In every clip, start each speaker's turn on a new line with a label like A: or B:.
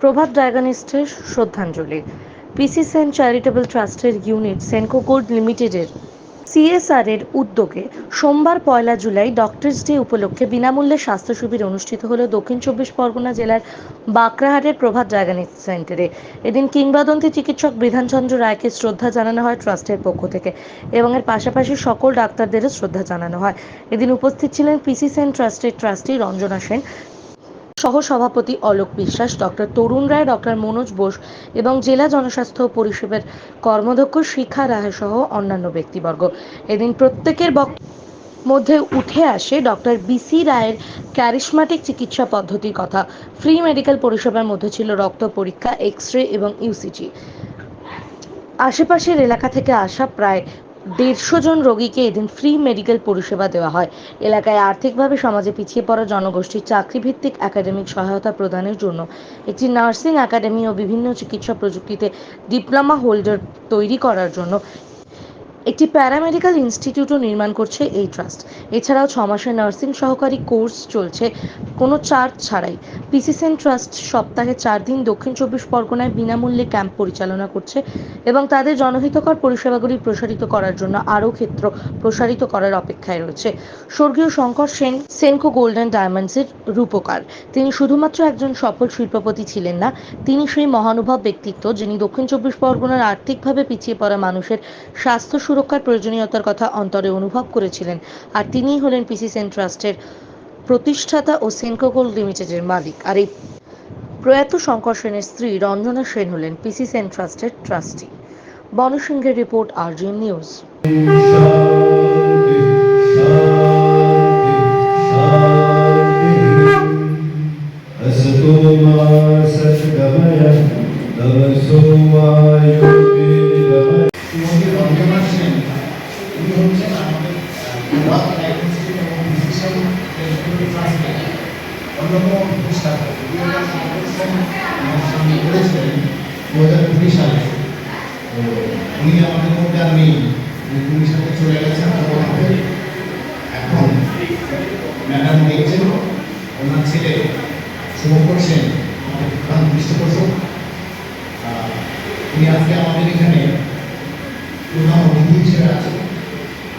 A: প্রভাত ডায়াগনস্টের শ্রদ্ধাঞ্জলি। পিসি সেন চ্যারিটেবল ট্রাস্টের unit Senco gold লিমিটেডের সিএসআর এর উদ্যোগে সোমবার 1 জুলাই ডক্টরস ডে উপলক্ষে বিনামূল্যে স্বাস্থ্য শিবির অনুষ্ঠিত হলো দক্ষিণ চব্বিশ পরগনা জেলার বাঁকড়াহাটের প্রভাত ডায়াগনস্টিক সেন্টারে। এদিন কিংবদন্তি চিকিৎসক বিধানচন্দ্র রায়কে শ্রদ্ধা জানানো হয় ট্রাস্টের পক্ষ থেকে এবং এর পাশাপাশি সকল ডাক্তারদেরও শ্রদ্ধা জানানো হয়। এদিন উপস্থিত ছিলেন পিসি সেন ট্রাস্টের ট্রাস্টি রঞ্জনা সেন, সহ-সভাপতি অলোক বিশ্বাস, ডক্টর তরুণ রায়, ডক্টর মনোজ বোস এবং জেলা জনস্বাস্থ্য পরিষেবার কর্মদক্ষ শিখা রায় সহ অন্যান্য ব্যক্তিবর্গ। এদিন প্রত্যেকের মধ্যে উঠে আসে ডক্টর বিসি রায়ের ক্যারিশমাটিক চিকিৎসা পদ্ধতির কথা। ফ্রি মেডিকেল পরিষেবার মধ্যে ছিল রক্ত পরীক্ষা, এক্স-রে এবং ইউসিজি। আশেপাশের এলাকা থেকে আসা প্রায় 150 জন রোগীকে এদিন ফ্রি মেডিকেল পরিষেবা দেওয়া হয়। এলাকায় আর্থিকভাবে সমাজে পিছিয়ে পড়া জনগোষ্ঠীর চাকরিভিত্তিক একাডেমিক সহায়তা প্রদানের জন্য একটি নার্সিং একাডেমি ও বিভিন্ন চিকিৎসা প্রযুক্তিতে ডিপ্লোমা হোল্ডার তৈরি করার জন্য একটি প্যারামেডিক্যাল ইনস্টিটিউটও নির্মাণ করছে এই ট্রাস্ট। এছাড়াও 6 মাসের নার্সিং সহকারী কোর্স চলছে কোনো চার্জ ছাড়াই। পিসি সেন ট্রাস্ট সপ্তাহে 4 দিন দক্ষিণ চব্বিশ পরগনায় বিনামূল্যে ক্যাম্প পরিচালনা করছে এবং তাদের জনহিতকর পরিষেবাগুলি প্রসারিত করার জন্য আরও ক্ষেত্র প্রসারিত করার অপেক্ষায় রয়েছে। স্বর্গীয় শঙ্কর সেন সেনকো গোল্ডেন ডায়মন্ডসের রূপকার। তিনি শুধুমাত্র একজন সফল শিল্পপতি ছিলেন না, তিনি সেই মহানুভব ব্যক্তিত্ব যিনি দক্ষিণ চব্বিশ পরগনার আর্থিকভাবে পিছিয়ে পড়া মানুষের স্বাস্থ্য সুরক্ষার প্রয়োজনীয়তার কথা অন্তরে অনুভব করেছিলেন। আর তিনিই হলেন পিসি সেন ট্রাস্টের প্রতিষ্ঠাতা ও সেনকো গোল্ড লিমিটেডের মালিক। আর এই প্রয়াত শঙ্কর সেনের স্ত্রী রঞ্জনা সেন হলেন পিসি সেন ট্রাস্টের ট্রাস্টি। বনসিংহের রিপোর্ট, আরজিএন নিউজ।
B: অন্যতম প্রতিষ্ঠাতা 2019 সালে। তো উনি আমাদের মধ্যে আর নেই, 2019 সালে চলে গেছেন। এখন ম্যাডাম দেখছেন ওনার ছেলে শুভঙ্কর সেন আমাদের প্রধান পৃষ্ঠপোষক। উনি আজকে আমাদের এখানে প্রধান অতিথি হিসেবে আছেন।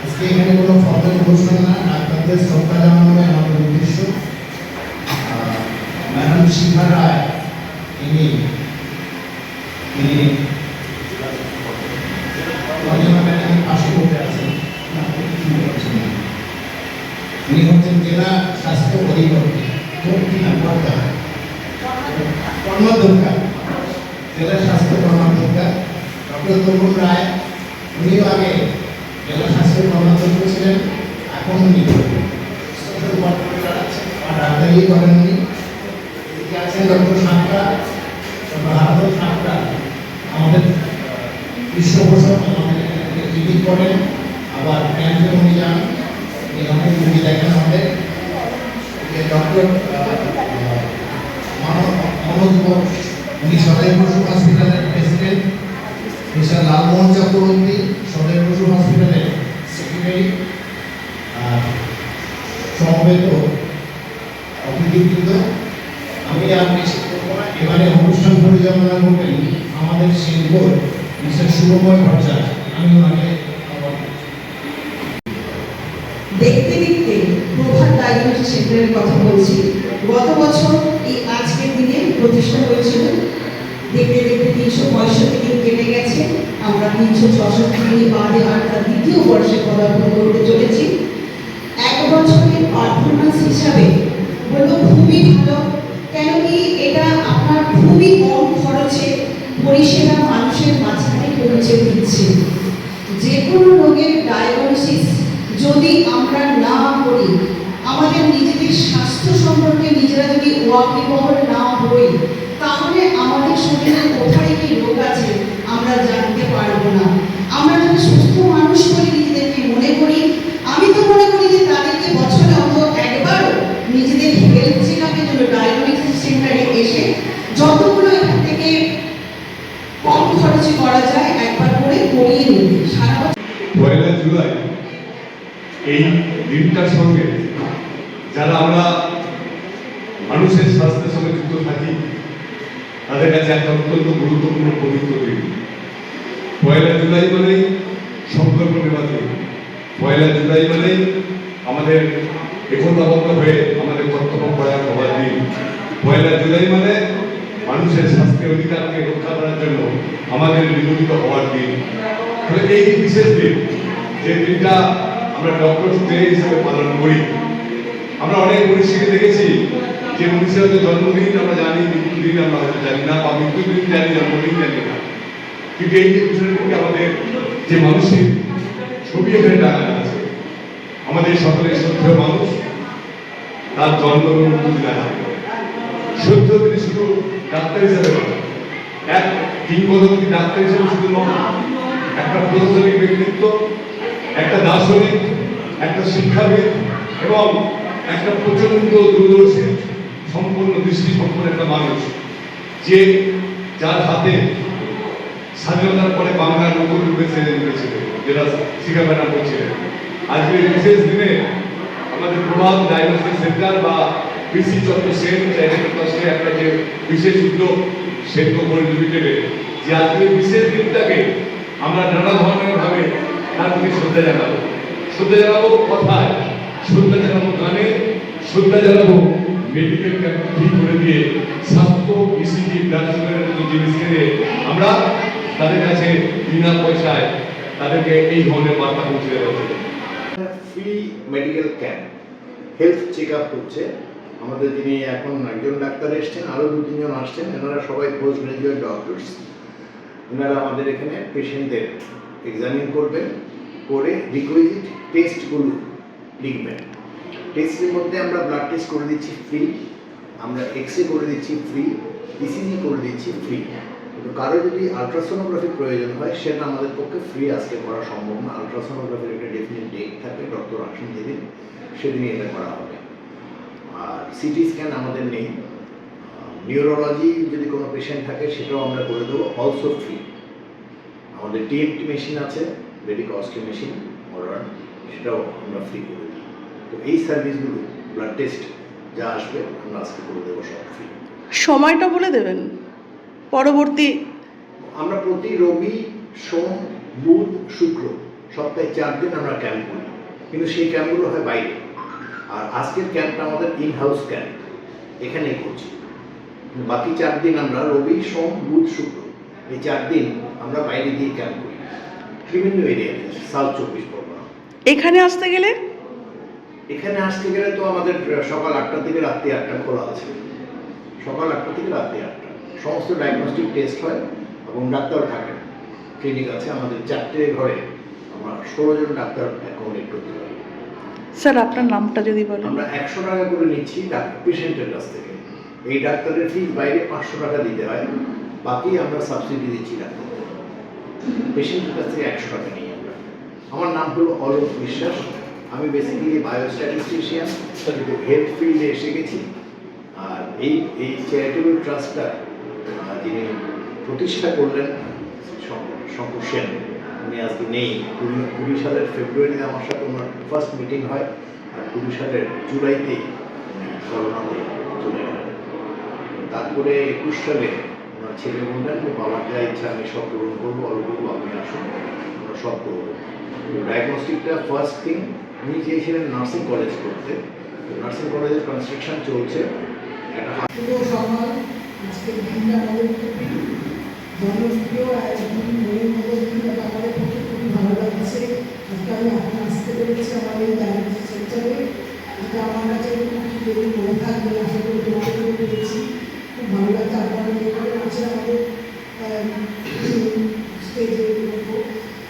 B: আজকে এখানে কোনো ফর্মাল ঘোষণা না, ডাক্তারদের শ্রদ্ধা জানানো আমাদের উদ্দেশ্য। ম্যাডাম শিখা রায় ইনি পাশে বসে আছেন। উনি হচ্ছেন জেলা স্বাস্থ্য অধিকর্তা কর্মাধ্যক্ষা, জেলা স্বাস্থ্য কর্মাধ্যক্ষা ডক্টর তরুণ রায়। উনিও আগে জেলা স্বাস্থ্য কর্মাধ্যক্ষ ছিলেন, এখন উনি ডাক্তারি করেন। উনি আছেন ডক্টর সাঁতরা, ডক্টর হারাধন সাঁতরা আমাদের পৃষ্ঠপোষক, আমাদের ভিজিট করেন, আবার ক্যাম্পে উনি যান, অনেক রুগী দেখেন আমাদের। ডক্টর মনোজ বোস, উনি সদয় বসু হসপিটালের প্রেসিডেন্ট। মিস্টার লালমোহন চক্রবর্তী, সদয় বসু হসপিটালের সেক্রেটারি। সমবেত অতিথিবৃন্দ, আমি আর বেশি করবো না। এবারে অনুষ্ঠান পরিচালনা করবেন আমাদের শিল্পর মিস্টার শুভময় ভট্টাচার্য। আমি ওনাকে
C: দেখতে দেখতে প্রভাত ডায়াগনস্টিক সেন্টারের কথা বলছি। গত বছর এই আজকের দিনে প্রতিষ্ঠা হয়েছিল। দেখতে দেখতে 365 দিন কেটে গেছে। আমরা 366 দিন বাদে আর তার দ্বিতীয় বর্ষে পদার্পণ করতে চলেছি। 1 বছরের পারফরমেন্স হিসাবে বলবো খুবই ভালো। কেন কি এটা আপনার খুবই কম খরচে পরিষেবা মানুষের মাঝখানে পৌঁছে দিচ্ছে। যে কোনো রোগের ডায়াগনোসিস যদি আমরা না করি, আমাদের নিজেদের স্বাস্থ্য সম্পর্কে নিজেরা যদি ওয়াকিবহল না হই, তাহলে আমাদের শরীরে কোথায় কি রোগ আছে আমরা জানতে পারবো না। আমরা যদি সুস্থ মানুষ বলে নিজেদেরকে মনে করি, আমি তো মনে করি যে তাদেরকে বছরে অন্তত একবারও নিজেদের হেলথ চেকআপের জন্য ডায়াগনস্টিক সেন্টারে এসে যতগুলো এখান থেকে কম খরচে করা যায় একবার করে করিয়ে নিতে। সারা
D: 1 জুলাই এই দিনটার সঙ্গে যারা আমরা মানুষের স্বাস্থ্যের সঙ্গে যুক্ত থাকি তাদের কাছে একটা অত্যন্ত গুরুত্বপূর্ণ পবিত্র দিন। 1 জুলাই মানেই সংকল্প নেওয়ার দিন। 1 জুলাই মানেই আমাদের একতাবদ্ধ হয়ে আমাদের কর্তব্য প্রয়াস হওয়ার দিন। 1 জুলাই মানে মানুষের স্বাস্থ্যের অধিকারকে রক্ষা করার জন্য আমাদের নিয়োজিত হওয়ার দিন। তবে এই বিশেষ দিন, যে দিনটা আমরা ডক্টর ডে হিসেবে পালন করি, আমরা অনেক মনীষীকে দেখেছি যে মনীষীর হয়তো জন্মদিন আমরা জানি, মৃত্যুদিন আমরা হয়তো জানি না, বা মৃত্যুদিন জানি, জন্মদিন জানি না। কিন্তু এই যে বিষয়টি আমাদের যে মানুষের ছবি এখানে টাঙানো আছে, আমাদের সকলের শ্রদ্ধেয় মানুষ, তার জন্ম এবং মৃত্যুদিন আছে। শ্রদ্ধেয় তিনি শুধু ডাক্তার হিসেবে নয়, এক কিংবদন্তি ডাক্তার হিসেবে শুধু নয়, একটা প্রশাসনিক ব্যক্তিত্ব, একটা দার্শনিক, একটা শিক্ষাবিদ এবং একটা প্রচন্ড দূরদর্শী সম্পূর্ণ দৃষ্টি সম্পন্ন একটা মানুষ, যে যার হাতে স্বাধীনতার পরে বাংলার নতুন রূপে সেরে উঠেছিলেন, যেটা শিখা ম্যাডাম বলছিলেন। আজকে এই বিশেষ দিনে আমাদের প্রভাব ডায়াগনস্টিক সেন্টার বা পিসি চন্দ্র সেন চ্যারিটেবল ট্রাস্টের একটা যে বিশেষ উদ্যোগ সেন কোম্পানি লিমিটেডে, যে আজকে বিশেষ দিনটাকে আমরা নানা ধরনের ভাবে তার প্রতি শ্রদ্ধা জানাবো। শ্রদ্ধা জানাবো কথায়, শ্রদ্ধা জানাবো গানে, শ্রদ্ধা জানাবো মেডিকেল ক্যাম্প ঠিক করে দিয়ে স্বাস্থ্য ইসিজি ব্লাড সুগারের মতো জিনিস কিনে আমরা তাদের কাছে বিনা পয়সায় তাদেরকে এই ধরনের বার্তা পৌঁছে দেওয়া হচ্ছে।
B: Free medical camp, health check up হচ্ছে। আমাদের যিনি এখন একজন ডাক্তার এসছেন, আরও 2-3 জন আসছেন, এনারা সবাই পোস্ট গ্রাজুয়েট ডক্টরস। এনারা আমাদের এখানে পেশেন্টদের এক্সামিন করবেন, করে রিকুইজিট টেস্টগুলো লিখবেন। টেস্টের মধ্যে আমরা ব্লাড টেস্ট করে দিচ্ছি ফ্রি, আমরা এক্সরে করে দিচ্ছি ফ্রি, ইসিজি করে দিচ্ছি ফ্রি। কিন্তু কারো যদি আলট্রাসোনোগ্রাফি প্রয়োজন হয়, সেটা আমাদের পক্ষে ফ্রি আজকে করা সম্ভব না। আলট্রাসোনোগ্রাফির একটা ডেফিনিট ডেট থাকে, ডক্টর আসেন যেদিন, সেদিনই এটা করা হবে। আর সিটি স্ক্যান আমাদের নেই। নিউরোলজি যদি কোনো পেশেন্ট থাকে, সেটাও আমরা করে দেবো, অলসো ফ্রি। আমাদের টিএমটি মেশিন আছে, বেডিক অস্টিও মেশিন মডার্ন, সেটাও আমরা ফ্রি করে দিই। তো এই সার্ভিসগুলো, ব্লাড টেস্ট যা আসবে, আমরা আজকে করে দেবো সব ফ্রি।
E: সময়টা বলে দেবেন পরবর্তী।
B: আমরা প্রতি রবি, সোম, বুধ, শুক্র সপ্তাহে 4 দিন আমরা ক্যাম্প করি, কিন্তু সেই ক্যাম্পগুলো হয় বাইরে। আর আজকের ক্যাম্পটা আমাদের ইন হাউস ক্যাম্প, এখানেই করছি। বাকি 4 দিন আমরা রবি, সোম, বুধ, শুক্র, এই 4 দিন আমরা বাইরে দিয়ে ক্যাম্প করি বিভিন্ন এরিয়াতে, সাউথ 24 পরগনা।
E: এখানে আসতে গেলে
B: এখানে আসতে গেলে তো আমাদের সকাল 8টা থেকে রাত্রি 8টা খোলা আছে। সকাল 8টা থেকে রাত্রি 8টা সমস্ত ডায়াগনস্টিক টেস্ট হয় এবং ডাক্তার থাকেন। ক্লিনিক আছে আমাদের 4টে ঘরে, আমরা 16 জন ডাক্তার অ্যাকোমোডেট করতে পারি।
E: স্যার আপনার নামটা যদি বলেন।
B: আমরা 100 টাকা করে নিচ্ছি পেশেন্টের কাছ থেকে। এই ডাক্তারের ফিস বাইরে 500 টাকা দিতে হয়, বাকি আমরা সাবসিডি দিচ্ছি ডাক্তারদের। পেশেন্টের কাছ থেকে 100 টাকা নিই আমরা। আমার নাম হলো অলোক বিশ্বাস। আমি বেসিক্যালি বায়োস্ট্যাটিস্টিশিয়ান, কিন্তু হেলথ ফিল্ডে এসে গেছি। আর এই চ্যারিটেবল ট্রাস্টটা যিনি প্রতিষ্ঠা করলেন, শঙ্কর সেন, উনি আজকে নেই। 20 সালের ফেব্রুয়ারিতে আমার সাথে ওনার ফার্স্ট মিটিং হয়, আর 20 সালের জুলাইতেই করোনাতে চলে গেলেন। তারপরে 21 সালে ওনার ছেলে বললেন যে বাবার যা ইচ্ছা আমি সব পূরণ করবো, অল্পটুকু আপনি আসুন, আমরা সব করবো। ডায়াগনস্টিকটা ফার্স্ট থিং। উনি চেয়েছিলেন নার্সিং কলেজ করতে, নার্সিং কলেজের কনস্ট্রাকশন চলছে। একটা
C: শুভ সকাল। আজকের দিনটা আমাদের খুবই জনপ্রিয়, একদিন মনের মতো দিনটা আমাদের পক্ষে খুবই ভালো লাগছে। আজকে আমি এখন আসতে পেরেছি আমাদের ডায়াগনস্টিক সেন্টারে। এটা আমার কাছে খুব যদি মনে থাকবে, আশা করি তোমাদের পেরেছি, খুব ভালো লাগছে। আপনারা যেভাবে আছে আমাদের স্টেজে,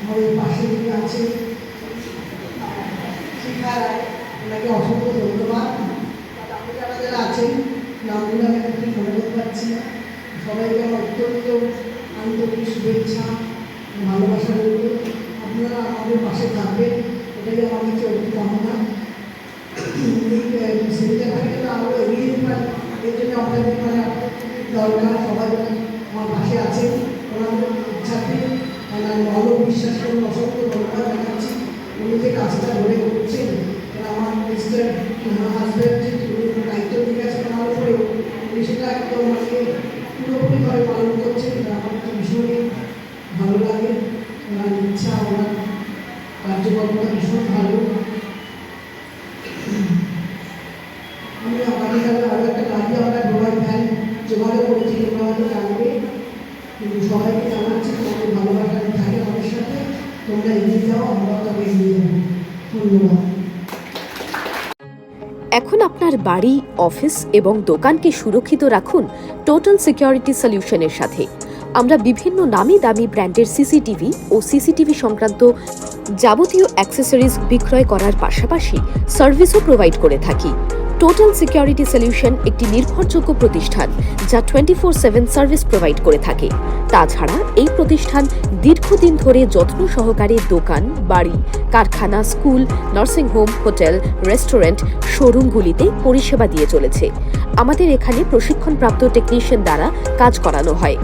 C: আমাদের পাশে দিকে আছে শিখা রায়, ওনাকে অসংখ্য ধন্যবাদ। আপনারা যারা আছেন, নামগুলো আমি এখন মনে করতে পারছি না, সবাইকে আমার অত্যন্ত আন্তরিক শুভেচ্ছা, ভালোবাসা রইল। আপনারা আমাদের পাশে থাকবেন, এটাই আমার কাছে অতি কামনা। এই সেন্টারটাকে আরও এগিয়ে দিতে পারি, এর জন্য আপনাদের আপনাদের দরকার। সবাই আমার পাশে আছেন, ওনাদের ইচ্ছাতে অলোক বিশ্বাসকে অসংখ্য ধন্যবাদ জানাচ্ছি। উনি যে কাজটা ধরে করছেন আমার হাজব্যান্ড যে দায়িত্ব দিয়ে গেছেন আমার উপরেও উনি সেটা একদম আমাকে পুরোপুরিভাবে পালন করছেন, এটা আমার তো ভীষণই ভালো লাগে। ওনার ইচ্ছা, ওনার কার্যকর্তা ভীষণ ভালো। আমি আমাদের আরও একটা কাজে আমরা ডোবার ভ্যান জোগাড় করেছি, তোমরা হয়তো জানবে, কিন্তু সবাইকে জানাচ্ছি তোমাদের ভালোবাসা থাকে আমাদের সাথে, তোমরা এগিয়ে যাও, আমরাও তবে এগিয়ে যাবো। ধন্যবাদ।
F: এখন আপনার বাড়ি, অফিস এবং দোকানকে সুরক্ষিত রাখুন টোটাল সিকিউরিটি সলিউশনের সাথে। আমরা বিভিন্ন নামি দামি ব্র্যান্ডের সিসিটিভি ও সিসিটিভি সংক্রান্ত যাবতীয় অ্যাক্সেসরিজ বিক্রয় করার পাশাপাশি সার্ভিসও প্রোভাইড করে থাকি। টোটাল সিকিউরিটি সলিউশন একটি নির্ভরযোগ্য প্রতিষ্ঠান যা 24/7 সার্ভিস প্রোভাইড করে থাকে। তাছাড়া এই প্রতিষ্ঠান দীর্ঘদিন ধরে যত্ন সহকারে দোকান, বাড়ি, কারখানা, স্কুল, নার্সিংহোম, হোটেল, রেস্টুরেন্ট, শোরুমগুলিতে পরিষেবা দিয়ে চলেছে। আমাদের এখানে প্রশিক্ষণপ্রাপ্ত টেকনিশিয়ান দ্বারা কাজ করানো হয়।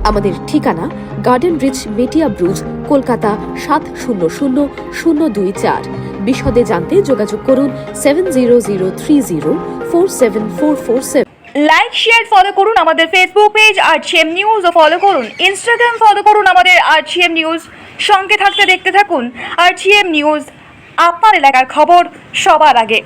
F: আমাদের ঠিকানা গার্ডেন রিচ, মেটিয়া ব্রুজ, কলকাতা 700024। বিশদে জানতে যোগাযোগ করুন 7003047447।
G: লাইক, শেয়ার, ফলো করুন আমাদের ফেসবুক পেজ RGM নিউজ ও ফলো করুন ইনস্টাগ্রাম, ফলো করুন আমাদের RGM নিউজ। সঙ্গে থাকতে দেখতে থাকুন RGM নিউজ, আপনার এলাকার খবর সবার আগে।